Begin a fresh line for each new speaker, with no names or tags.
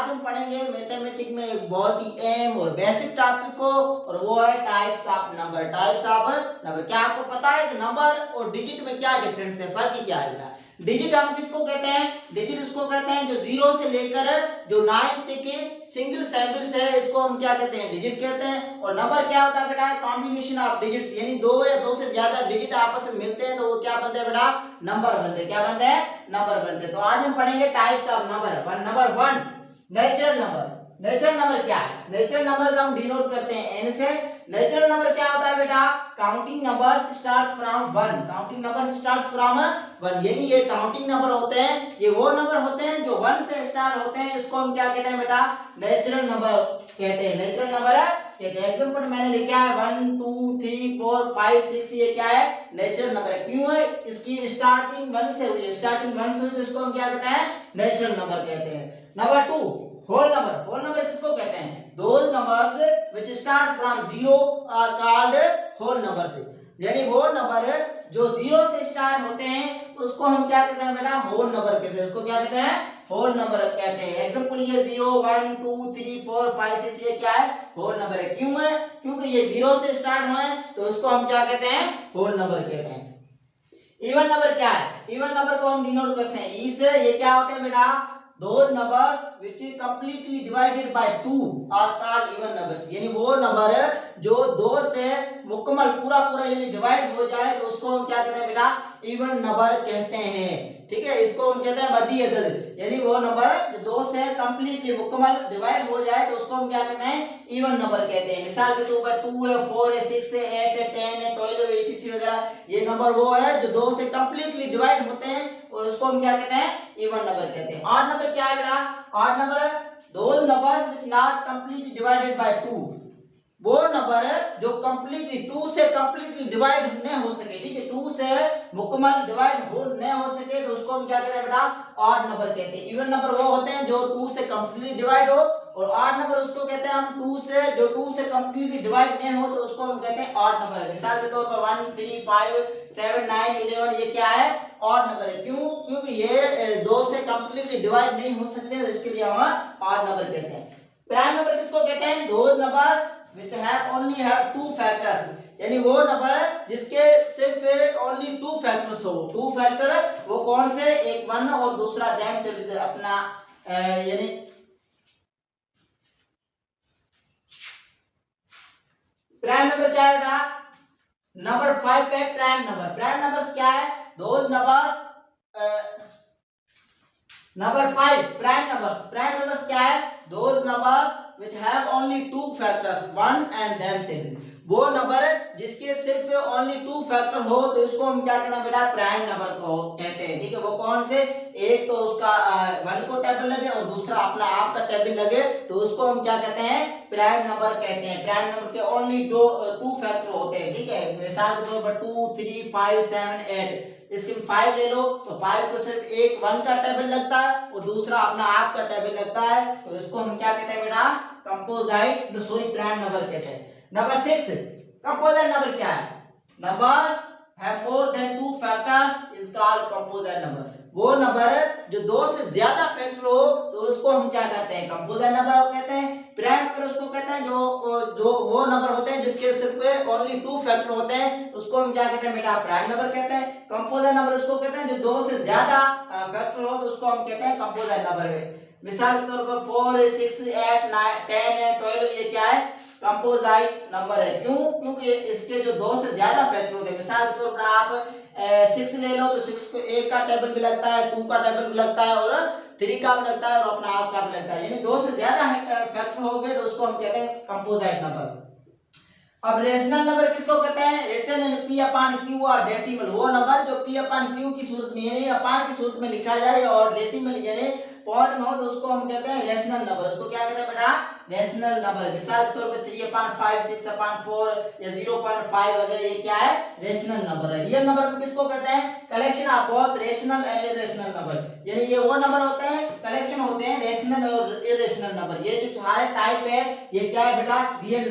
आज हम पढ़ेंगे मैथमेटिक्स में एक बहुत ही अहम और बेसिक टॉपिक को, और वो है types of number. Types of number, क्या आपको पता है कि नंबर और डिजिट में क्या डिफरेंस है, फर्क क्या है बेटा? डिजिट हम किसको कहते हैं? डिजिट उसको कहते हैं जो 0 से लेकर जो 9 तक के सिंगल सैंपल्स है, इसको हम क्या कहते हैं? डिजिट कहते हैं। और नंबर क्या होता है बेटा? कॉम्बिनेशन ऑफ डिजिट्स, यानी दो या दो से ज्यादा डिजिट आपस में मिलते हैं तो वो क्या बनते हैं बेटा? नंबर बनते हैं। क्या बनते हैं? नंबर बनते हैं। तो आज हम पढ़ेंगे types of number. Number 1, natural number. Natural number क्या है? नेचुरल नंबर का हम डिनोट करते हैं n से। नेचुरल नंबर क्या होता है बेटा? Counting numbers starts from 1। Counting numbers starts from 1, यानी ये काउंटिंग नंबर होते हैं, ये वो नंबर होते हैं जो 1 से स्टार्ट होते हैं, इसको हम क्या कहते हैं बेटा? नेचुरल नंबर कहते हैं। नेचुरल नंबर कहते हैं। एग्जांपल मैंने लिखा है 1 2 3 4 5 6, ये क्या है? नेचुरल नंबर है। क्यों है? इसकी स्टार्टिंग 1 से हुई है। स्टार्टिंग 1 से हुई तो इसको हम क्या कहते हैं? नेचुरल नंबर कहते हैं। Number 2, whole number. Whole number किसको कहते हैं? Those numbers which start from 0 are called whole numbers, यानी वो नंबर जो 0 से स्टार्ट होते हैं उसको हम क्या कहते हैं बेटा? होल नंबर कहते हैं। उसको क्या कहते हैं? होल नंबर कहते हैं। एग्जांपल ये 0 1 2 3 4 5 6, ये क्या है? होल नंबर है। क्यों है? क्योंकि ये 0 से स्टार्ट हुए हैं तो उसको हम क्या कहते हैं? होल नंबर कहते हैं। इवन नंबर क्या है? इवन नंबर को हम डिनोट करते हैं ई से। ये क्या होते हैं बेटा? those numbers which is completely divided by 2 are called even numbers, यानी वो नंबर जो 2 से मुकम्मल पूरा पूरा यानी डिवाइड हो जाए तो उसको हम क्या कहते हैं बेटा? इवन नंबर कहते हैं। ठीक है, इसको हम कहते हैं मध्य अदद, यानी वो नंबर जो 2 से कंप्लीटली मुकम्मल डिवाइड हो जाए तो उसको हम क्या कहते हैं? इवन नंबर कहते हैं। मिसाल के तौर पर 2 है, 4 है, 6 है, 8 है, 10 है, 12 है, etc वगैरह, ये नंबर वो है जो 2 से कंप्लीटली डिवाइड होते हैं और उसको हम क्या कहते हैं? इवन नंबर कहते हैं। ऑड नंबर क्या है बेटा? Odd number those numbers which not completely divided by 2, वो नंबर जो कंप्लीटली 2 से कंप्लीटली डिवाइड न हो सके। ठीक है, 2 से मुकम्मल डिवाइड हो न हो सके तो उसको हम क्या कहते हैं बेटा? ऑड नंबर कहते हैं। इवन नंबर वो होते हैं जो 2 से कंप्लीटली डिवाइड हो, और ऑड नंबर उसको कहते हैं हम 2 से कंप्लीटली डिवाइड न हो तो उसको हम कहते हैं ऑड नंबर। मिसाल के तौर पर 1 3 5 7 9 11, ये क्या है? ऑड नंबर है। क्यों? क्योंकि ये 2 से कंप्लीटली डिवाइड नहीं हो सकते, इसके लिए हम ऑड नंबर कहते हैं। प्राइम नंबर किसको कहते हैं? Those numbers which have only have 2 factors, यानी वो नंबर जिसके सिर्फ ओनली 2 फैक्टर्स हो। 2 फैक्टर वो कौन से? एक 1 और दूसरा दैम से अपना यानी प्राइम नंबर क्या है बेटा? नंबर 5 पे प्राइम नंबर। प्राइम नंबर्स क्या है? Those numbers number 5 prime numbers. Prime numbers क्या है? Those numbers which have only 2 factors 1 and themselves, वो नंबर जिसके सिर्फ ओनली 2 फैक्टर हो तो इसको हम क्या कहते हैं बेटा? प्राइम नंबर को कहते हैं। ठीक है, वो कौन से? एक तो उसका 1 को टेबल लगे और दूसरा अपना आप का टेबल लगे तो उसको हम क्या कहते हैं? प्राइम नंबर कहते हैं। प्राइम नंबर के ओनली 2 फैक्टर होते हैं। ठीक है, मिसाल के तौर पर 2 3 5 7 8, इसके 5 ले लो तो 5 को सिर्फ एक 1 का टेबल लगता है और दूसरा अपना आप का टेबल लगता है तो इसको हम क्या कहते हैं बेटा? कंपोजिट सॉरी प्राइम नंबर कहते हैं। नंबर 6, कंपोजिट नंबर क्या है? Numbers have more than 2 factors is called composite number, वो नंबर जो 2 से ज्यादा फैक्टर हो तो उसको हम क्या कहते हैं? कंपोजिट नंबर कहते हैं। प्राइम नंबर उसको कहते हैं जो वो नंबर होते हैं जिसके सिर्फ ओनली 2 फैक्टर होते हैं, उसको हम क्या कहते हैं बेटा? प्राइम नंबर कहते हैं। कंपोजिट नंबर उसको कहते हैं जो 2 से ज्यादा फैक्टर हो तो उसको हम कहते हैं कंपोजिट नंबर। मिसाल के तौर पर 4 है, 6 8 9 10 है, 12, ये क्या है? कंपोजिट नंबर है। क्यों? क्योंकि इसके जो 2 से ज्यादा फैक्टर होते हैं। मिसाल के तौर पर आप 6 ले लो तो 6 को एक का टेबल भी लगता है, 2 का टेबल भी लगता है और 3 का भी लगता है और अपना आप का भी लगता है, यानी 2 से ज्यादा फैक्टर हो गए तो उसको हम कहते हैं कंपोजिट नंबर। अब रेशनल नंबर किसको कहते हैं? Written in p upon q और डेसिमल, वो नंबर जो p अपॉन q की सूरत में यानी अपॉन की सूरत में लिखा जाए और डेसिमल यानी पॉइंट में हो तो उसको हम कहते हैं रेशनल नंबर। उसको क्या कहते हैं बेटा? Rational number. मिसाल के तौर पे 3 अपॉन 5 6 अपॉन 4 या 0.5 वगैरह, ये क्या है? रेशनल नंबर है। रियल नंबर को किसको कहते हैं? Collection of both rational and irrational number, यानी ये वो नंबर होते हैं कलेक्शन होते हैं रेशनल और इरेशनल नंबर। ये जो सारे टाइप है ये क्या है बेटा? रियल